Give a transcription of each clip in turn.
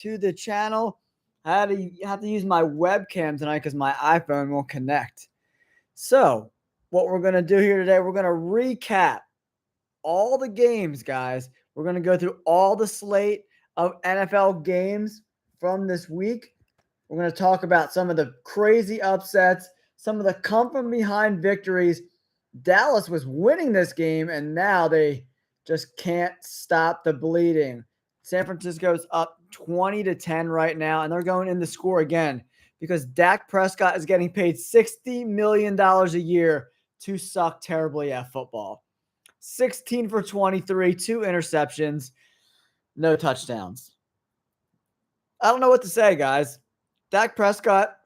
to the channel. I have to use my webcam tonight because my iPhone won't connect. So, what we're going to do here today, we're going to recap all the games, guys. We're going to go through all the slate of NFL games from this week. We're going to talk about some of the crazy upsets, some of the come from behind victories. Dallas was winning this game, and now they just can't stop the bleeding. San Francisco's up 20-10 right now, and they're going in to score again because Dak Prescott is getting paid $60 million a year to suck terribly at football. 16 for 23, 2 interceptions, no touchdowns. I don't know what to say, guys. Dak Prescott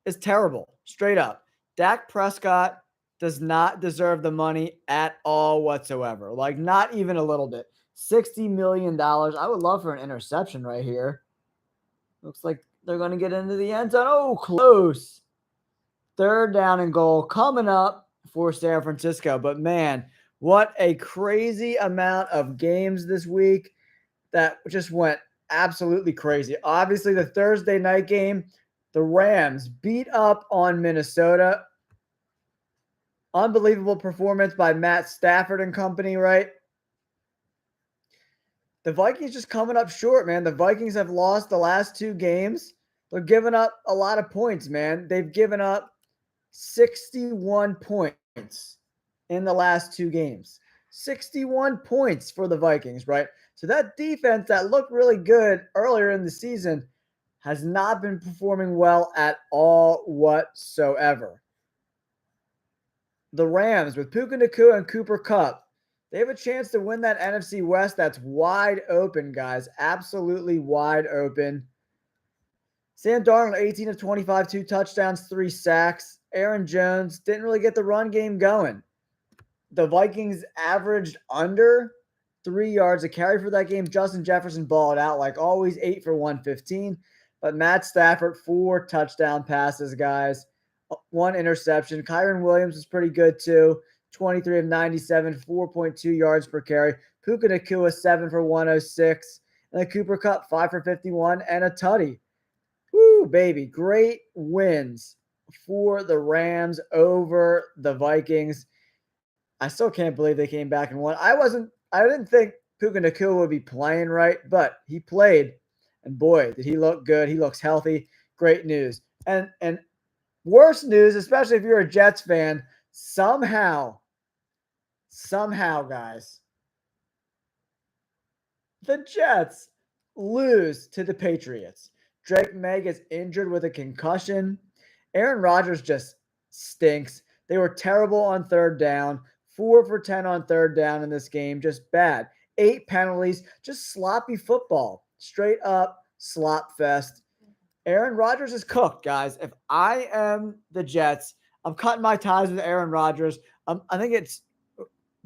is terrible, straight up. Dak Prescott does not deserve the money at all whatsoever. Like, not even a little bit. $60 million. I would love for an interception right here. Looks like they're going to get into the end zone. Oh, close. Third down and goal coming up for San Francisco. But, man, what a crazy amount of games this week that just went absolutely crazy. Obviously, the Thursday night game, the Rams beat up on Minnesota. Unbelievable performance by Matt Stafford and company, right? The Vikings just coming up short, man. The Vikings have lost the last 2 games. They're giving up a lot of points, man. They've given up 61 points in the last 2 games. 61 points for the Vikings, right? So that defense that looked really good earlier in the season has not been performing well at all whatsoever. The Rams with Puka Nacua and Cooper Kupp, they have a chance to win that NFC West that's wide open, guys. Absolutely wide open. Sam Darnold, 18 of 25, 2 touchdowns, 3 sacks. Aaron Jones didn't really get the run game going. The Vikings averaged under 3 yards a carry for that game. Justin Jefferson balled out like always, 8 for 115. But Matt Stafford, 4 touchdown passes, guys. 1 interception. Kyren Williams was pretty good too. 23 of 97, 4.2 yards per carry. Puka Nacua, 7 for 106. And then Cooper Kupp, 5 for 51 and a tutty. Woo, baby. Great wins for the Rams over the Vikings. I still can't believe they came back and won. I didn't think Puka Nacua would be playing right, but he played. And boy, did he look good. He looks healthy. Great news. And worse news, especially if you're a Jets fan, somehow, guys, the Jets lose to the Patriots. Drake May gets injured with a concussion. Aaron Rodgers just stinks. They were terrible on third down. 4 for 10 on third down in this game. Just bad. 8 penalties. Just sloppy football. Straight up slop fest. Aaron Rodgers is cooked, guys. If I am the Jets, I'm cutting my ties with Aaron Rodgers. I think it's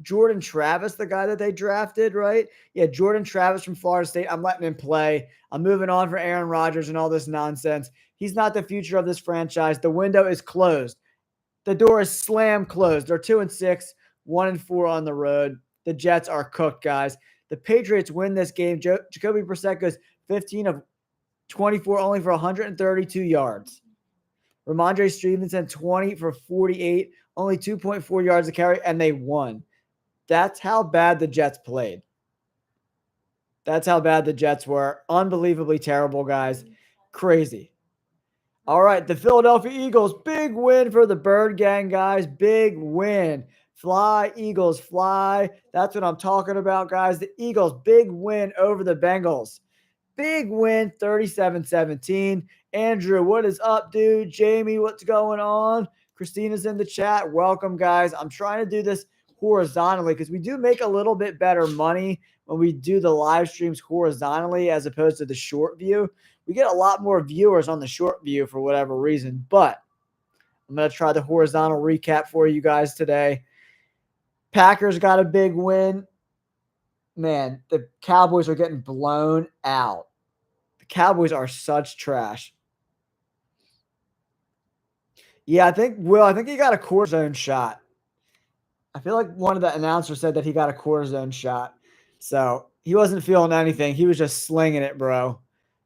Jordan Travis, the guy that they drafted, right? Yeah, Jordan Travis from Florida State. I'm letting him play. I'm moving on for Aaron Rodgers and all this nonsense. He's not the future of this franchise. The window is closed. The door is slammed closed. They're 2-6, 1-4 on the road. The Jets are cooked, guys. The Patriots win this game. Jacoby Brissett goes 15 of 24, only for 132 yards. Ramondre Stevenson, 20 for 48, only 2.4 yards a carry, and they won. That's how bad the Jets played. That's how bad the Jets were. Unbelievably terrible, guys. Crazy. All right, the Philadelphia Eagles, big win for the Bird Gang, guys. Big win. Fly, Eagles, fly. That's what I'm talking about, guys. The Eagles, big win over the Bengals. Big win, 37-17. Andrew, what is up, dude? Jamie, what's going on? Christina's in the chat. Welcome, guys. I'm trying to do this horizontally because we do make a little bit better money when we do the live streams horizontally as opposed to the short view. We get a lot more viewers on the short view for whatever reason, but I'm going to try the horizontal recap for you guys today. Packers got a big win. Man, the Cowboys are getting blown out. The Cowboys are such trash. Yeah, I think he got a cortisone shot. I feel like one of the announcers said that he got a cortisone shot. So he wasn't feeling anything. He was just slinging it, bro.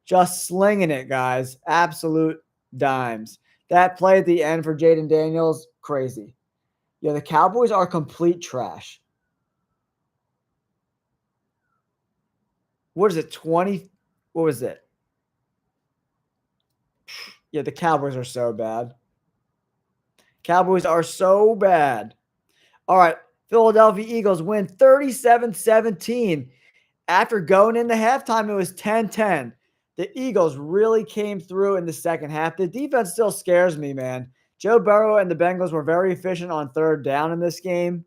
Just slinging it, guys. Absolute dimes. That play at the end for Jaden Daniels, crazy. Yeah, the Cowboys are complete trash. What is it? 20? What was it? Yeah, the Cowboys are so bad. Cowboys are so bad. All right. Philadelphia Eagles win 37-17. After going into halftime, it was 10-10. The Eagles really came through in the second half. The defense still scares me, man. Joe Burrow and the Bengals were very efficient on third down in this game.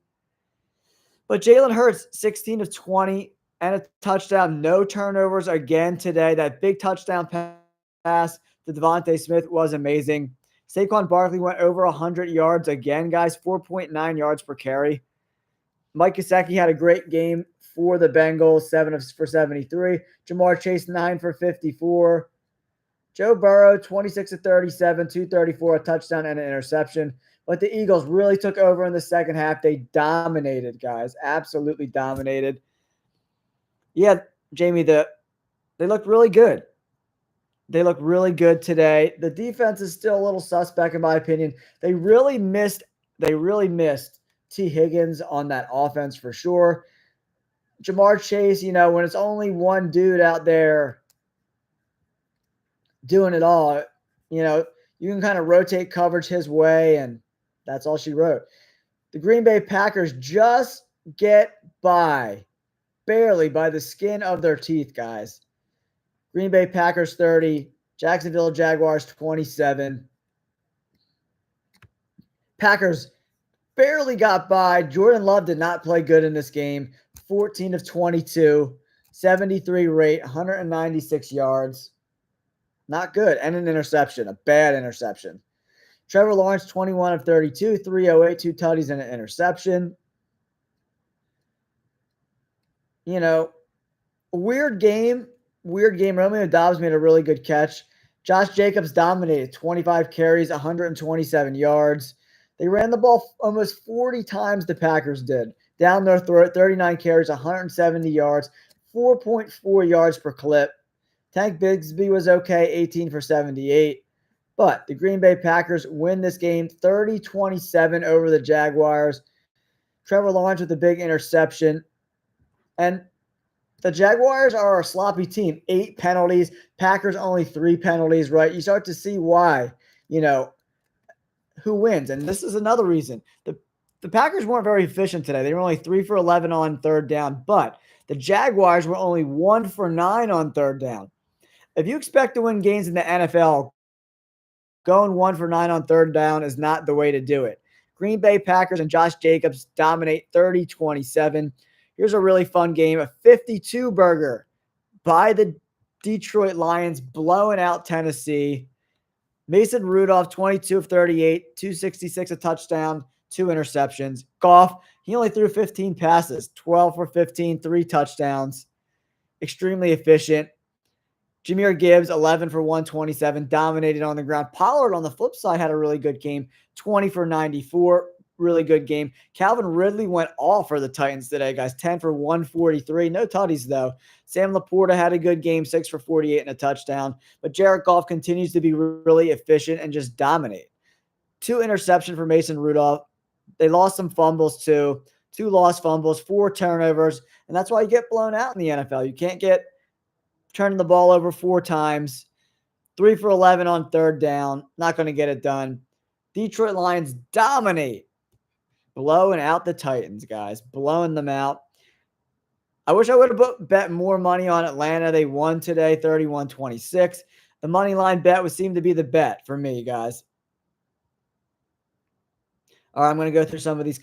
But Jalen Hurts, 16 of 20 and a touchdown. No turnovers again today. That big touchdown pass to Devontae Smith was amazing. Saquon Barkley went over 100 yards again, guys, 4.9 yards per carry. Mike Gesicki had a great game for the Bengals, 7 for 73. Ja'Marr Chase, 9 for 54. Joe Burrow, 26 of 37, 234, a touchdown and an interception. But the Eagles really took over in the second half. They dominated, guys. Absolutely dominated. Yeah, Jamie, they looked really good. They look really good today. The defense is still a little suspect, in my opinion. They really missed T. Higgins on that offense for sure. Ja'Marr Chase, when it's only one dude out there doing it all, you can kind of rotate coverage his way, and that's all she wrote. The Green Bay Packers just get by, barely by the skin of their teeth, guys. Green Bay Packers 30, Jacksonville Jaguars 27. Packers barely got by. Jordan Love did not play good in this game. 14 of 22, 73 rate, 196 yards. Not good. And an interception, a bad interception. Trevor Lawrence, 21 of 32, 308, 2 tutties, and an interception. Weird game. Romeo Doubs made a really good catch. Josh Jacobs dominated, 25 carries, 127 yards. They ran the ball almost 40 times, the Packers did. Down their throat, 39 carries, 170 yards, 4.4 yards per clip. Tank Bigsby was okay, 18 for 78. But the Green Bay Packers win this game 30-27 over the Jaguars. Trevor Lawrence with a big interception. And the Jaguars are a sloppy team. 8 penalties. Packers only 3 penalties, right? You start to see why, who wins. And this is another reason. The Packers weren't very efficient today. They were only 3 for 11 on third down. But the Jaguars were only 1 for 9 on third down. If you expect to win games in the NFL, going 1 for 9 on third down is not the way to do it. Green Bay Packers and Josh Jacobs dominate 30-27. Here's a really fun game, a 52-burger by the Detroit Lions blowing out Tennessee. Mason Rudolph, 22 of 38, 266, a touchdown, 2 interceptions. Goff, he only threw 15 passes, 12 for 15, 3 touchdowns. Extremely efficient. Jahmyr Gibbs, 11 for 127, dominated on the ground. Pollard on the flip side had a really good game, 20 for 94, really good game. Calvin Ridley went off for the Titans today, guys, 10 for 143. No tutties, though. Sam Laporta had a good game, 6 for 48 and a touchdown. But Jared Goff continues to be really efficient and just dominate. 2 interceptions for Mason Rudolph. They lost some fumbles, too. 2 lost fumbles, 4 turnovers. And that's why you get blown out in the NFL. You can't get turning the ball over 4 times, 3 for 11 on third down. Not going to get it done. Detroit Lions dominate, blowing out the Titans, guys, blowing them out. I wish I would have bet more money on Atlanta. They won today, 31-26. The money line bet would seem to be the bet for me, guys. All right, I'm going to go through some of these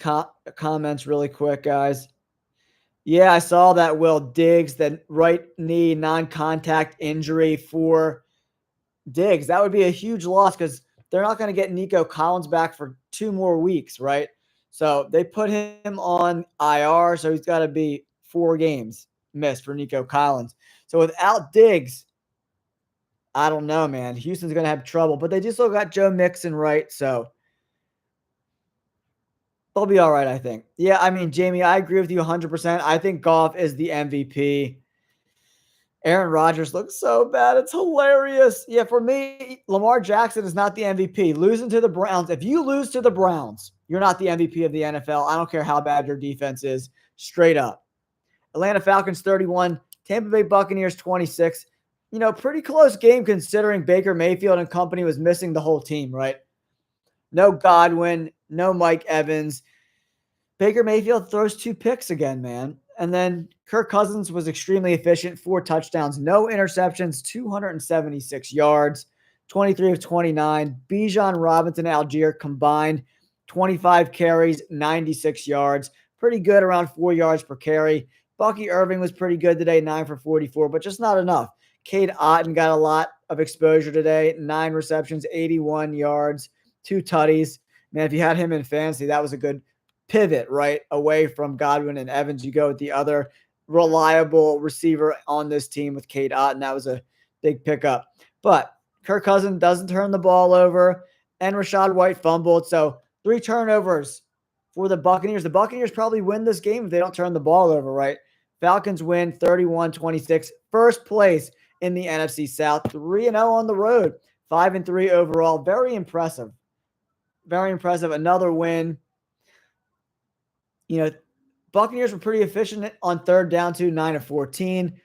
comments really quick, guys. Yeah, I saw that, Will Diggs, the right knee non-contact injury for Diggs. That would be a huge loss because they're not going to get Nico Collins back for 2 more weeks, right? So they put him on IR, so he's got to be 4 games missed for Nico Collins. So without Diggs, I don't know, man. Houston's going to have trouble. But they just still got Joe Mixon, right? So they'll be all right, I think. Yeah, I mean, Jamie, I agree with you 100%. I think Goff is the MVP. Aaron Rodgers looks so bad. It's hilarious. Yeah, for me, Lamar Jackson is not the MVP. Losing to the Browns, if you lose to the Browns, you're not the MVP of the NFL. I don't care how bad your defense is, straight up. Atlanta Falcons 31, Tampa Bay Buccaneers 26. Pretty close game considering Baker Mayfield and company was missing the whole team, right? No Godwin, no Mike Evans. Baker Mayfield throws 2 picks again, man. And then Kirk Cousins was extremely efficient, 4 touchdowns, no interceptions, 276 yards, 23 of 29. Bijan Robinson, Algier combined 25 carries, 96 yards. Pretty good, around 4 yards per carry. Bucky Irving was pretty good today, 9 for 44, but just not enough. Cade Otton got a lot of exposure today, 9 receptions, 81 yards, 2 tutties. Man, if you had him in fantasy, that was a good pivot, right? Away from Godwin and Evans, you go with the other reliable receiver on this team with Cade Otton. That was a big pickup. But Kirk Cousins doesn't turn the ball over, and Rachaad White fumbled. So 3 turnovers for the Buccaneers. The Buccaneers probably win this game if they don't turn the ball over, right? Falcons win 31-26. First place in the NFC South. 3-0 on the road. 5-3 overall. Very impressive. Very impressive. Another win. Buccaneers were pretty efficient on third down too, 9 of 14.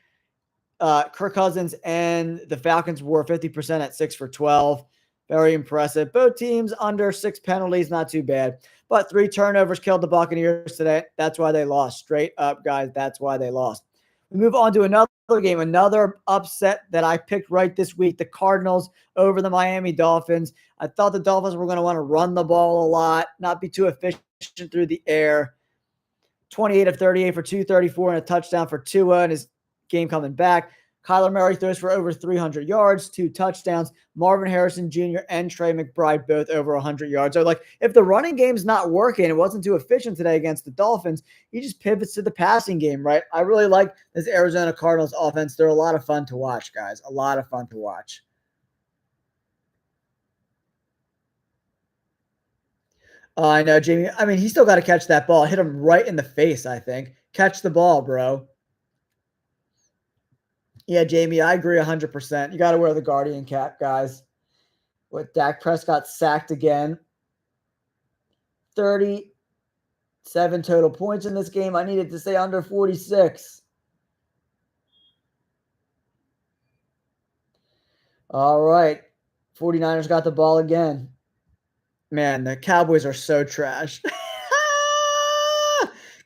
Kirk Cousins and the Falcons were 50% at 6 for 12. Very impressive. Both teams under 6 penalties, not too bad. But 3 turnovers killed the Buccaneers today. That's why they lost. Straight up, guys, that's why they lost. We move on to another game, another upset that I picked right this week, the Cardinals over the Miami Dolphins. I thought the Dolphins were going to want to run the ball a lot, not be too efficient through the air. 28 of 38 for 234 and a touchdown for Tua and his game coming back. Kyler Murray throws for over 300 yards, 2 touchdowns. Marvin Harrison Jr. and Trey McBride both over 100 yards. So, if the running game's not working, it wasn't too efficient today against the Dolphins, he just pivots to the passing game, right? I really like this Arizona Cardinals offense. They're a lot of fun to watch, guys. A lot of fun to watch. I know, Jamie. I mean, he still got to catch that ball. Hit him right in the face, I think. Catch the ball, bro. Yeah, Jamie, I agree 100%. You got to wear the Guardian cap, guys. With Dak Prescott sacked again. 37 total points in this game. I needed to stay under 46. All right. 49ers got the ball again. Man, the Cowboys are so trash.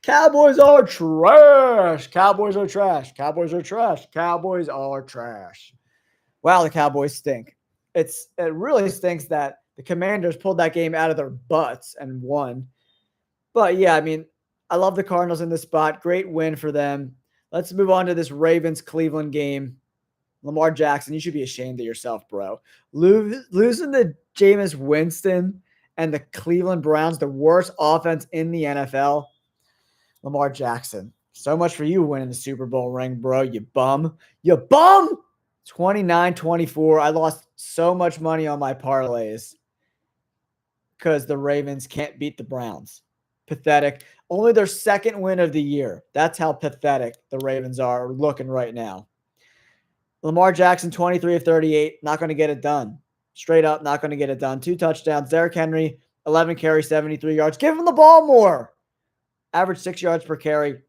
Cowboys are trash. Cowboys are trash. Cowboys are trash. Cowboys are trash. Wow, the Cowboys stink. It really stinks that the Commanders pulled that game out of their butts and won. But yeah, I mean, I love the Cardinals in this spot. Great win for them. Let's move on to this Ravens-Cleveland game. Lamar Jackson, you should be ashamed of yourself, bro. Losing to Jameis Winston and the Cleveland Browns, the worst offense in the NFL. Lamar Jackson, so much for you winning the Super Bowl ring, bro. You bum. You bum! 29-24. I lost so much money on my parlays because the Ravens can't beat the Browns. Pathetic. Only their second win of the year. That's how pathetic the Ravens are looking right now. Lamar Jackson, 23 of 38. Not going to get it done. Straight up, not going to get it done. 2 touchdowns. Derrick Henry, 11 carries, 73 yards. Give him the ball more. Average 6 yards per carry.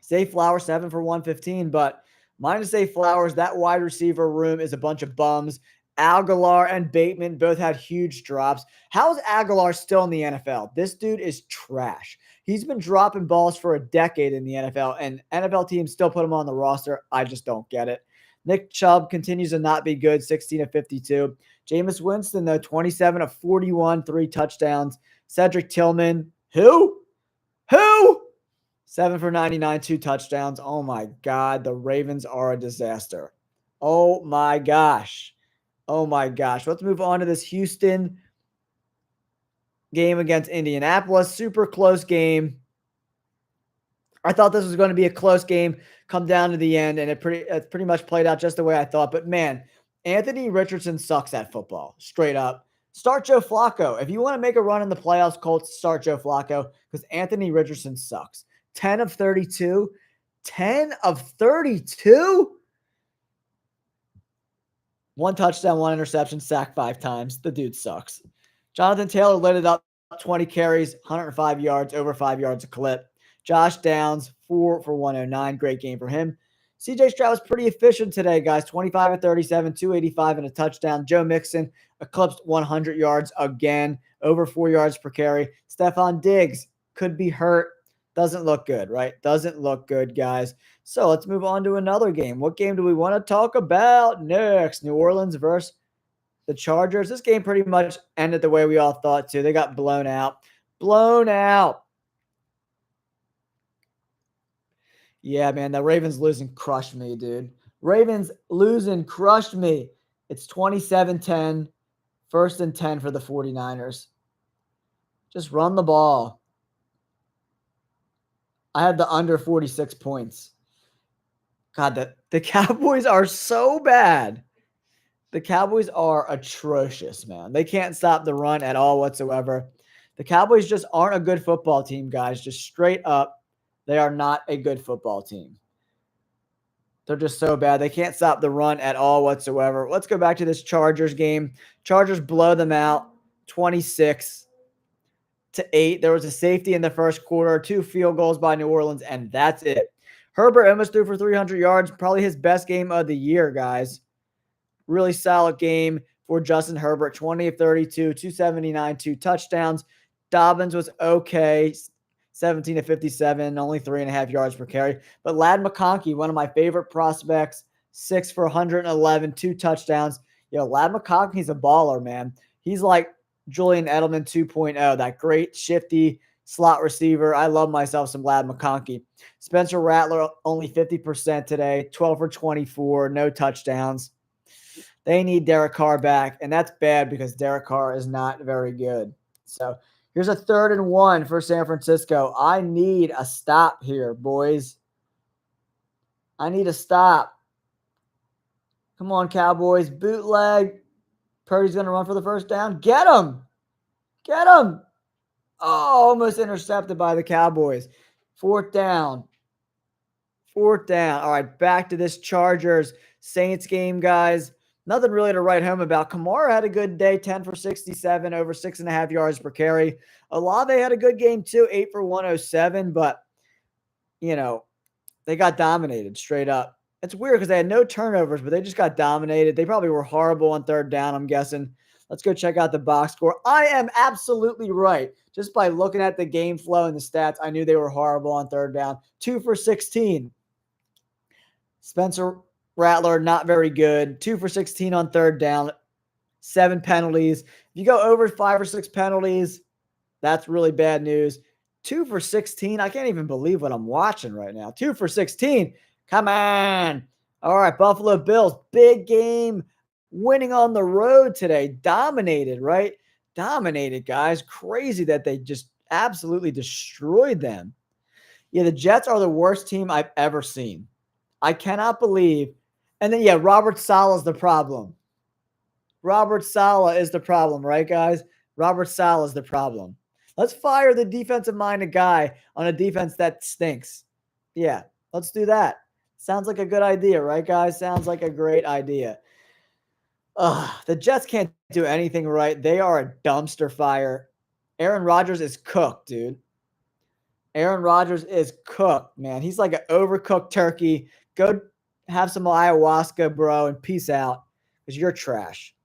Zay Flowers, 7 for 115. But minus Zay Flowers, that wide receiver room is a bunch of bums. Aguilar and Bateman both had huge drops. How is Aguilar still in the NFL? This dude is trash. He's been dropping balls for a decade in the NFL, and NFL teams still put him on the roster. I just don't get it. Nick Chubb continues to not be good, 16 of 52. Jameis Winston, though, 27 of 41, 3 touchdowns. Cedric Tillman, who? 7 for 99, 2 touchdowns. Oh, my God. The Ravens are a disaster. Oh, my gosh. Oh, my gosh. Let's move on to this Houston game against Indianapolis. Super close game. I thought this was going to be a close game, come down to the end, and it pretty much played out just the way I thought. But, man, Anthony Richardson sucks at football, straight up. Start Joe Flacco. If you want to make a run in the playoffs, Colts, start Joe Flacco because Anthony Richardson sucks. 10 of 32. 10 of 32? 1 touchdown, 1 interception, sacked 5 times. The dude sucks. Jonathan Taylor lit it up, 20 carries, 105 yards, over 5 yards a clip. Josh Downs, 4 for 109. Great game for him. CJ Stroud was pretty efficient today, guys. 25 and 37, 285 and a touchdown. Joe Mixon eclipsed 100 yards again, over 4 yards per carry. Stephon Diggs could be hurt. Doesn't look good, right? Doesn't look good, guys. So let's move on to another game. What game do we want to talk about next? New Orleans versus the Chargers. This game pretty much ended the way we all thought to. They got blown out. Blown out. Yeah, man, the Ravens losing crushed me, dude. Ravens losing crushed me. It's 27-10, 1st and 10 for the 49ers. Just run the ball. I had the under 46 points. God, the Cowboys are so bad. The Cowboys are atrocious, man. They can't stop the run at all whatsoever. The Cowboys just aren't a good football team, guys. Just straight up, they are not a good football team. They're just so bad. They can't stop the run at all whatsoever. Let's go back to this Chargers game. Chargers blow them out 26-8. There was a safety in the first quarter, 2 field goals by New Orleans, and that's it. Herbert almost threw for 300 yards, probably his best game of the year, guys. Really solid game for Justin Herbert, 20 of 32, 279, 2 touchdowns. Dobbins was okay, 17 of 57, only 3.5 yards per carry. But Ladd McConkey, one of my favorite prospects, 6 for 111, 2 touchdowns. Ladd McConkey's a baller, man. He's like Julian Edelman 2.0, that great shifty slot receiver. I love myself some Ladd McConkey. Spencer Rattler, only 50% today, 12 for 24, no touchdowns. They need Derek Carr back, and that's bad because Derek Carr is not very good. So here's a 3rd and 1 for San Francisco. I need a stop here, boys. I need a stop. Come on, Cowboys. Bootleg. Purdy's going to run for the first down. Get him. Get him. Oh, almost intercepted by the Cowboys. 4th down. 4th down. All right, back to this Chargers-Saints game, guys. Nothing really to write home about. Kamara had a good day, 10 for 67, over 6.5 yards per carry. Olave had a good game too, 8 for 107, but, they got dominated straight up. It's weird because they had no turnovers, but they just got dominated. They probably were horrible on 3rd down, I'm guessing. Let's go check out the box score. I am absolutely right. Just by looking at the game flow and the stats, I knew they were horrible on 3rd down. 2 for 16. Spencer Rattler, not very good. 2 for 16 on 3rd down. 7 penalties. If you go over 5 or 6 penalties, that's really bad news. 2 for 16. I can't even believe what I'm watching right now. 2 for 16. Come on. All right, Buffalo Bills. Big game. Winning on the road today. Dominated, right? Dominated, guys. Crazy that they just absolutely destroyed them. Yeah, the Jets are the worst team I've ever seen. I cannot believe. And then, Robert Saleh is the problem. Robert Saleh is the problem, right, guys? Robert Saleh is the problem. Let's fire the defensive-minded guy on a defense that stinks. Yeah, let's do that. Sounds like a good idea, right, guys? Sounds like a great idea. The Jets can't do anything right. They are a dumpster fire. Aaron Rodgers is cooked, dude. Aaron Rodgers is cooked, man. He's like an overcooked turkey. Go have some ayahuasca, bro, and peace out because you're trash.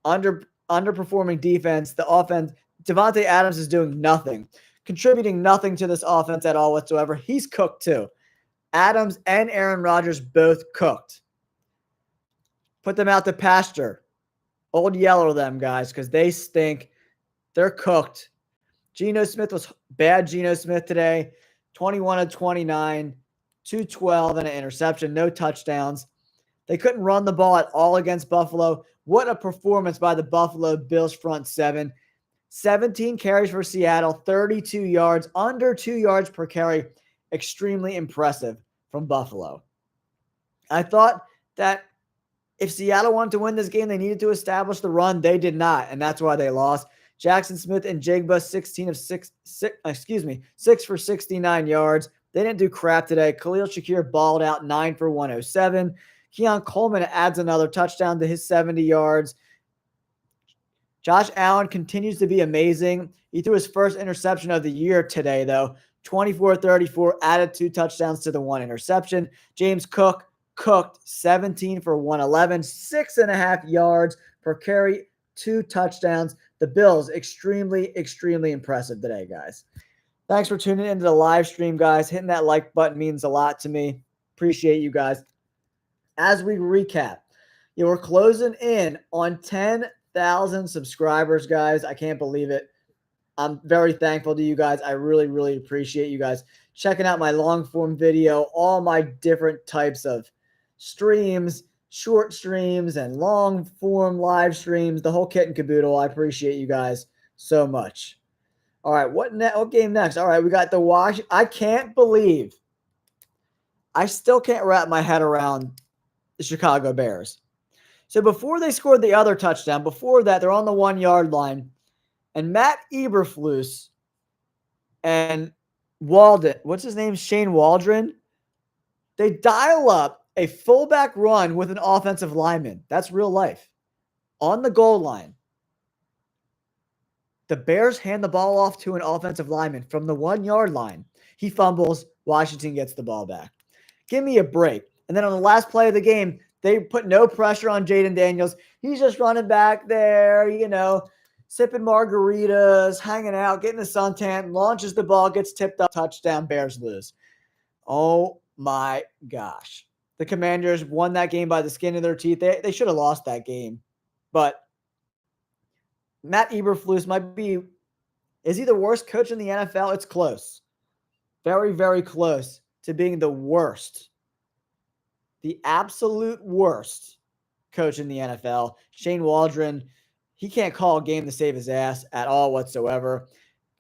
Underperforming defense. The offense, Devontae Adams is doing nothing, contributing nothing to this offense at all whatsoever. He's cooked too. Adams and Aaron Rodgers both cooked. Put them out to pasture. Old Yeller them, guys, because they stink. They're cooked. Geno Smith was bad. Geno Smith today, 21 of 29, 212 and an interception, no touchdowns. They couldn't run the ball at all against Buffalo. What a performance by the Buffalo Bills front seven. 17 carries for Seattle, 32 yards, under 2 yards per carry. Extremely impressive from Buffalo. I thought that if Seattle wanted to win this game, they needed to establish the run. They did not, and that's why they lost. Jackson Smith and Jigba, 6 for 69 yards. They didn't do crap today. Khalil Shakir balled out 9 for 107. Keon Coleman adds another touchdown to his 70 yards. Josh Allen continues to be amazing. He threw his first interception of the year today, though. 24-34, added 2 touchdowns to the 1 interception. James Cook cooked 17 for 111, 6.5 yards per carry, 2 touchdowns. The Bills, extremely, extremely impressive today, guys. Thanks for tuning into the live stream, guys. Hitting that like button means a lot to me. Appreciate you guys. As we recap, we're closing in on 10,000 subscribers, guys. I can't believe it. I'm very thankful to you guys. I really, really appreciate you guys checking out my long form video, all my different types of streams, short streams, and long form live streams, the whole kit and caboodle. I appreciate you guys so much. All right, what game next? All right, we got the Washington. I can't believe. I still can't wrap my head around the Chicago Bears. So before they scored the other touchdown, before that, they're on the 1-yard line. And Matt Eberflus and Walden, what's his name? Shane Waldron. They dial up a fullback run with an offensive lineman. That's real life. On the goal line. The Bears hand the ball off to an offensive lineman from the 1-yard line. He fumbles. Washington gets the ball back. Give me a break. And then on the last play of the game, they put no pressure on Jaden Daniels. He's just running back there, sipping margaritas, hanging out, getting a suntan, launches the ball, gets tipped up, touchdown, Bears lose. Oh my gosh. The Commanders won that game by the skin of their teeth. They should have lost that game. But Matt Eberflus is he the worst coach in the NFL? It's close. Very, very close to being the worst. The absolute worst coach in the NFL. Shane Waldron, he can't call a game to save his ass at all whatsoever.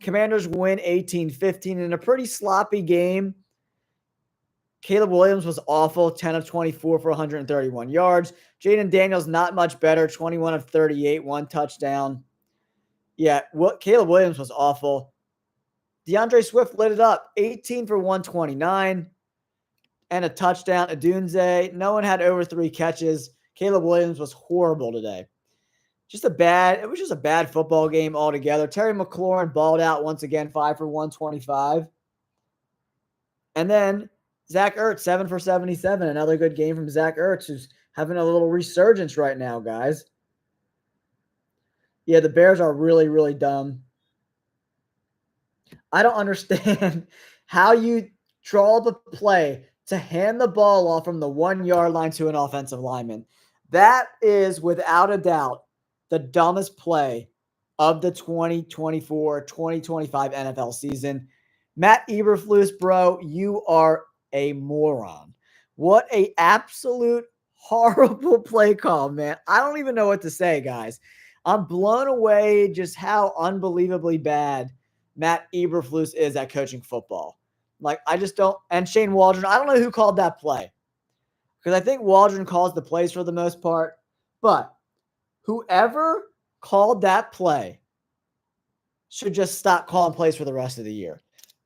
Commanders win 18-15 in a pretty sloppy game. Caleb Williams was awful, 10 of 24 for 131 yards. Jaden Daniels, not much better, 21 of 38, 1 touchdown. Yeah, Caleb Williams was awful. DeAndre Swift lit it up, 18 for 129 and a touchdown. Adunze, no one had over 3 catches. Caleb Williams was horrible today. It was just a bad football game altogether. Terry McLaurin balled out once again, 5 for 125. And then Zach Ertz, 7 for 77. Another good game from Zach Ertz, who's having a little resurgence right now, guys. Yeah, the Bears are really, really dumb. I don't understand how you draw the play to hand the ball off from the 1-yard line to an offensive lineman. That is, without a doubt, the dumbest play of the 2024-2025 NFL season. Matt Eberflus, bro, you are a moron. What a absolute horrible play call, man. I don't even know what to say, guys. I'm blown away just how unbelievably bad Matt Eberflus is at coaching football. I just don't. And Shane Waldron, I don't know who called that play. Because I think Waldron calls the plays for the most part. But whoever called that play should just stop calling plays for the rest of the year.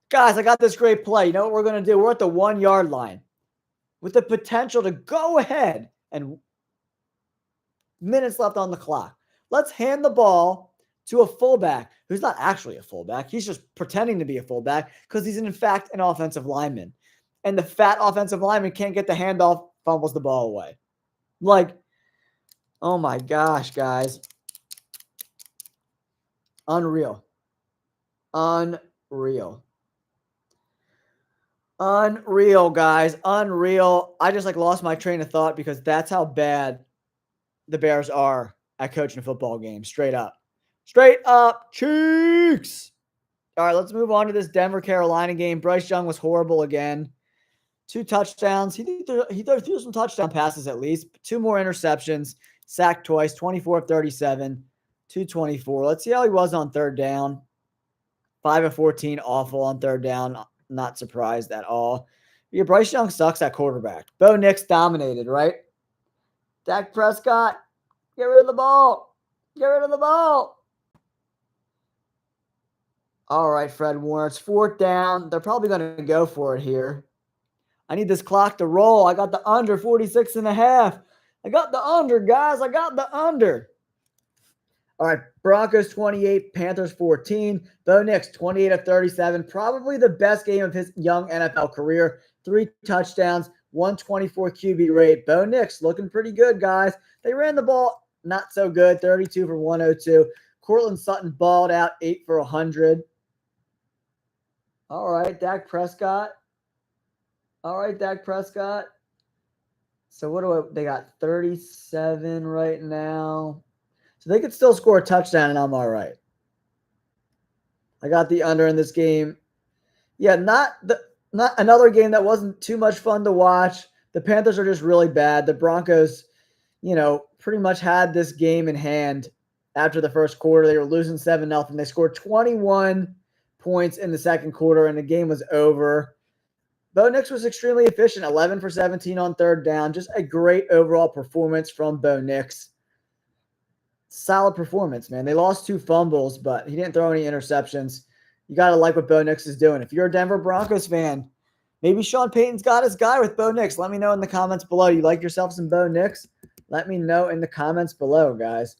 Guys, I got this great play. You know what we're going to do? We're at the 1-yard line with the potential to go ahead and minutes left on the clock. Let's hand the ball to a fullback who's not actually a fullback. He's just pretending to be a fullback because he's in fact an offensive lineman. And the fat offensive lineman can't get the handoff, fumbles the ball away. Oh my gosh, guys. Unreal. Unreal, guys. Unreal. I just lost my train of thought because that's how bad the Bears are at coaching football games. Straight up. Straight up, cheeks. All right, let's move on to this Denver-Carolina game. Bryce Young was horrible again. 2 touchdowns. He threw some touchdown passes at least. 2 more interceptions. Sacked twice. 24 of 37. 224. Let's see how he was on third down. 5 of 14. Awful on third down. Not surprised at all. Yeah, Bryce Young sucks at quarterback. Bo Nix dominated, right? Dak Prescott, get rid of the ball. Get rid of the ball. All right, Fred Warner. It's 4th down. They're probably going to go for it here. I need this clock to roll. I got the under 46.5. I got the under, guys. I got the under. All right, Broncos 28, Panthers 14. Bo Nix 28 of 37. Probably the best game of his young NFL career. 3 touchdowns, 124 QB rate. Bo Nix looking pretty good, guys. They ran the ball not so good, 32 for 102. Courtland Sutton balled out, 8 for 100. All right, Dak Prescott. All right, Dak Prescott. So they got 37 right now. So they could still score a touchdown, and I'm all right. I got the under in this game. Yeah, not another game that wasn't too much fun to watch. The Panthers are just really bad. The Broncos, pretty much had this game in hand after the first quarter. They were losing 7-0. They scored 21 points in the second quarter, and the game was over. Bo Nix was extremely efficient, 11 for 17 on third down. Just a great overall performance from Bo Nix. Solid performance, man. They lost 2 fumbles, but he didn't throw any interceptions. You got to like what Bo Nix is doing. If you're a Denver Broncos fan, maybe Sean Payton's got his guy with Bo Nix. Let me know in the comments below. You like yourself some Bo Nix? Let me know in the comments below, guys.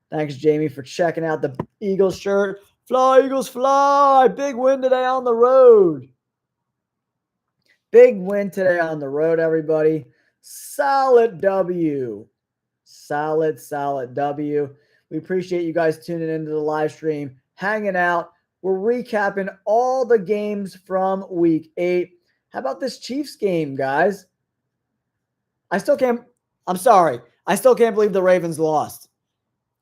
Thanks, Jamie, for checking out the Eagles shirt. Fly, Eagles, fly. Big win today on the road. Big win today on the road, everybody. Solid W. Solid W. We appreciate you guys tuning into the live stream, hanging out. We're recapping all the games from week 8. How about this Chiefs game, guys? I still can't believe the Ravens lost.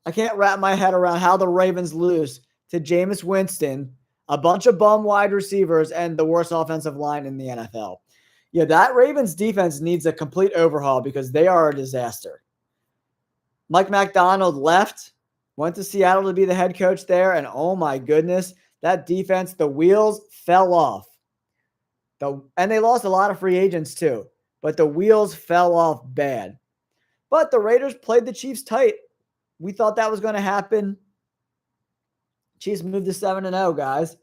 I can't wrap my head around how the Ravens lose to Jameis Winston, a bunch of bum wide receivers, and the worst offensive line in the NFL. Yeah, that Ravens defense needs a complete overhaul because they are a disaster. Mike Macdonald left, went to Seattle to be the head coach there, and oh my goodness, that defense, the wheels fell off. And they lost a lot of free agents too, but the wheels fell off bad. But the Raiders played the Chiefs tight. We thought that was going to happen. Chiefs moved to 7-0, guys.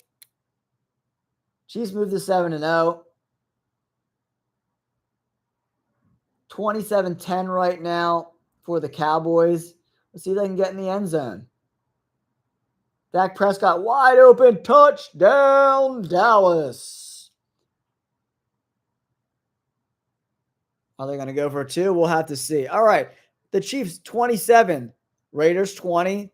Chiefs moved to 7-0. 27-10 right now for the Cowboys. Let's see if they can get in the end zone. Dak Prescott wide open, touchdown, Dallas. Are they going to go for 2? We'll have to see. All right. The Chiefs 27, Raiders 20.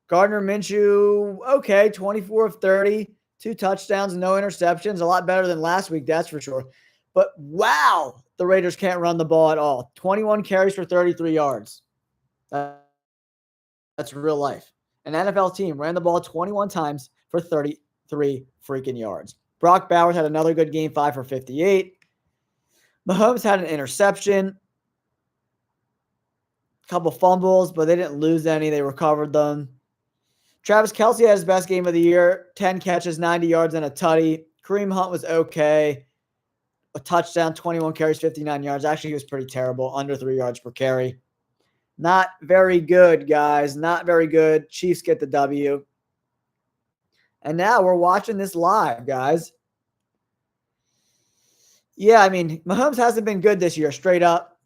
Gardner Minshew, okay, 24 of 30, 2 touchdowns, no interceptions. A lot better than last week, that's for sure. But wow, the Raiders can't run the ball at all. 21 carries for 33 yards. That's real life. An NFL team ran the ball 21 times for 33 freaking yards. Brock Bowers had another good game, 5 for 58. Mahomes had an interception. A couple fumbles, but they didn't lose any. They recovered them. Travis Kelce had his best game of the year. 10 catches, 90 yards, and a tutty. Kareem Hunt was okay. A touchdown, 21 carries, 59 yards. Actually, he was pretty terrible. Under 3 yards per carry. Not very good, guys. Not very good. Chiefs get the W. And now we're watching this live, guys. Yeah, I mean, Mahomes hasn't been good this year, straight up.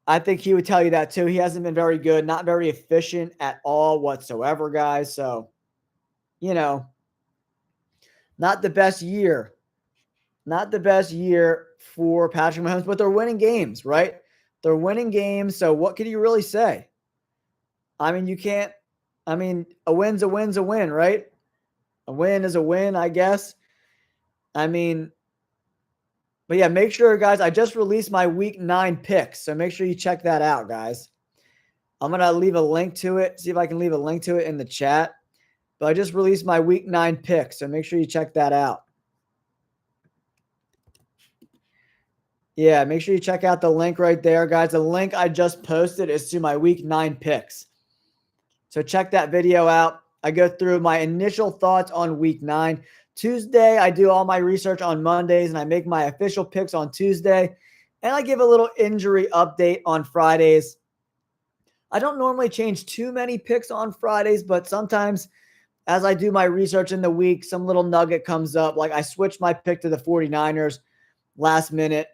I think he would tell you that too. He hasn't been very good, not very efficient at all whatsoever, guys. So, not the best year. Not the best year for Patrick Mahomes, but they're winning games, right? They're winning games. So what could you really say? I mean, a win's a win's a win, right? A win is a win, I guess. But yeah, make sure, guys, I just released my week 9 picks. So make sure you check that out, guys. I'm going to leave a link to it. See if I can leave a link to it in the chat. But I just released my week 9 picks. So make sure you check that out. Yeah, make sure you check out the link right there, guys. The link I just posted is to my week 9 picks. So check that video out. I go through my initial thoughts on week 9. Tuesday, I do all my research on Mondays, and I make my official picks on Tuesday. And I give a little injury update on Fridays. I don't normally change too many picks on Fridays, but sometimes as I do my research in the week, some little nugget comes up. Like I switched my pick to the 49ers. last minute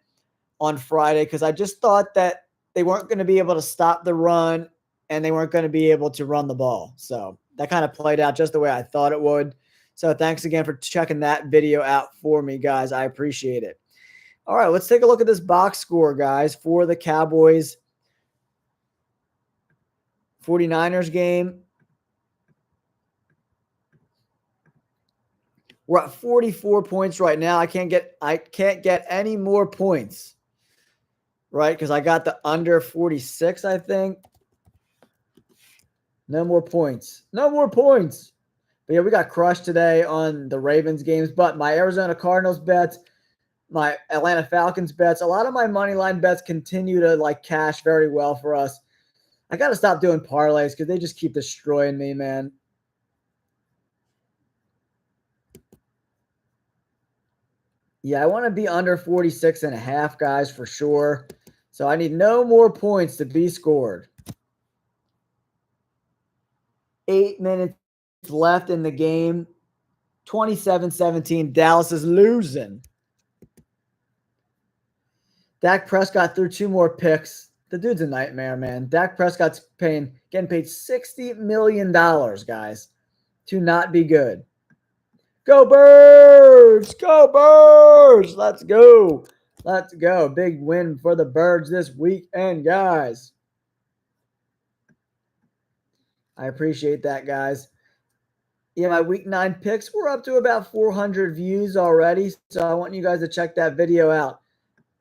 on Friday because I just thought that they weren't going to be able to stop the run and they weren't going to be able to run the ball. So that kind of played out just the way I thought it would. So thanks again for checking that video out for me, guys. I appreciate it. All right, let's take a look at this box score, guys, for the Cowboys 49ers game. We're at 44 points right now. I can't get any more points, right? Because I got the under 46, I think. No more points. No more points. But yeah, we got crushed today on the Ravens games. But my Arizona Cardinals bets, my Atlanta Falcons bets, a lot of my money line bets continue to like cash very well for us. I got to stop doing parlays because they just keep destroying me, man. Yeah, I want to be under 46.5, guys, for sure. So I need no more points to be scored. 8 minutes left in the game. 27-17. Dallas is losing. Dak Prescott threw 2 more picks. The dude's a nightmare, man. Dak Prescott's getting paid $60 million, guys, to not be good. Go Birds! Go Birds! Let's go. Let's go. Big win for the Birds this weekend, guys. I appreciate that, guys. Yeah, my week 9 picks, we're up to about 400 views already. So I want you guys to check that video out.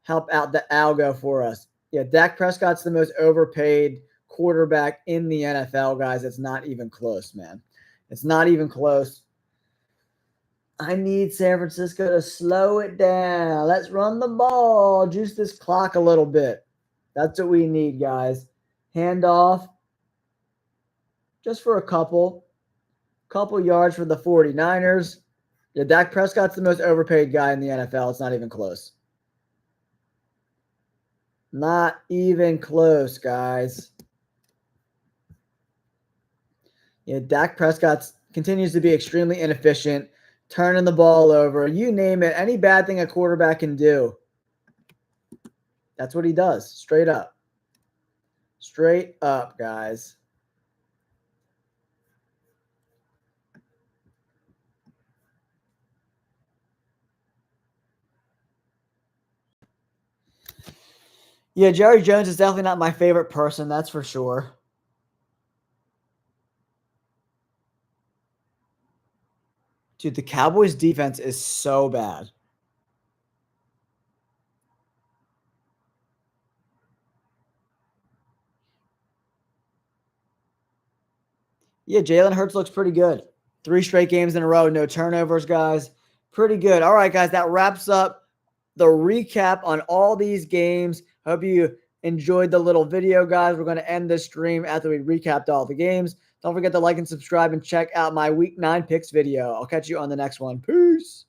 Help out the algo for us. Yeah, Dak Prescott's the most overpaid quarterback in the NFL, guys. It's not even close, man. It's not even close. I need San Francisco to slow it down. Let's run the ball. Juice this clock a little bit. That's what we need, guys. Handoff. Just for a couple yards for the 49ers. Yeah, Dak Prescott's the most overpaid guy in the NFL. It's not even close. Not even close, guys. Yeah, Dak Prescott continues to be extremely inefficient, turning the ball over. You name it. Any bad thing a quarterback can do, that's what he does. Straight up. Straight up, guys. Yeah, Jerry Jones is definitely not my favorite person, that's for sure. Dude, the Cowboys defense is so bad. Yeah, Jalen Hurts looks pretty good. 3 straight games in a row, no turnovers, guys. Pretty good. All right, guys, that wraps up the recap on all these games. Hope you enjoyed the little video, guys. We're going to end this stream after we recapped all the games. Don't forget to like and subscribe and check out my Week 9 picks video. I'll catch you on the next one. Peace.